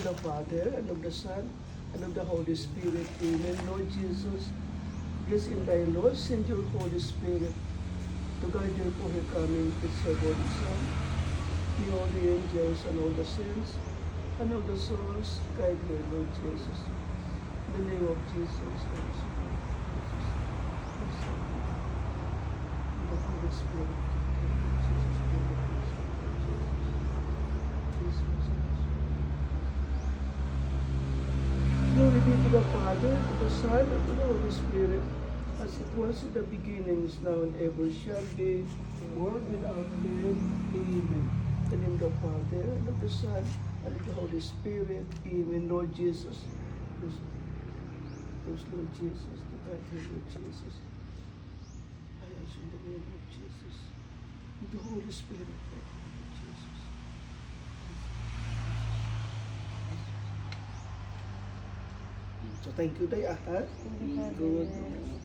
the Father, and of the Son, and of the Holy Spirit. Amen. Lord Jesus, bless in thy Lord, send your Holy Spirit to guide your for coming to serve Holy Son. Be all the angels and all the saints, and all the souls, guide your Lord Jesus. In the name of Jesus, the Holy Spirit. Glory be to the Father, to the Son, and to the Holy Spirit, as it was in the beginning, is now, and ever shall be, world without end. Amen. In the name of the Father, and of the Son, and of the Holy Spirit. Amen. Lord Jesus, bless Lord Jesus, the God Lord Jesus. I ask in the name of Jesus, with the Holy Spirit, Lord Jesus. So thank you, Day. Good.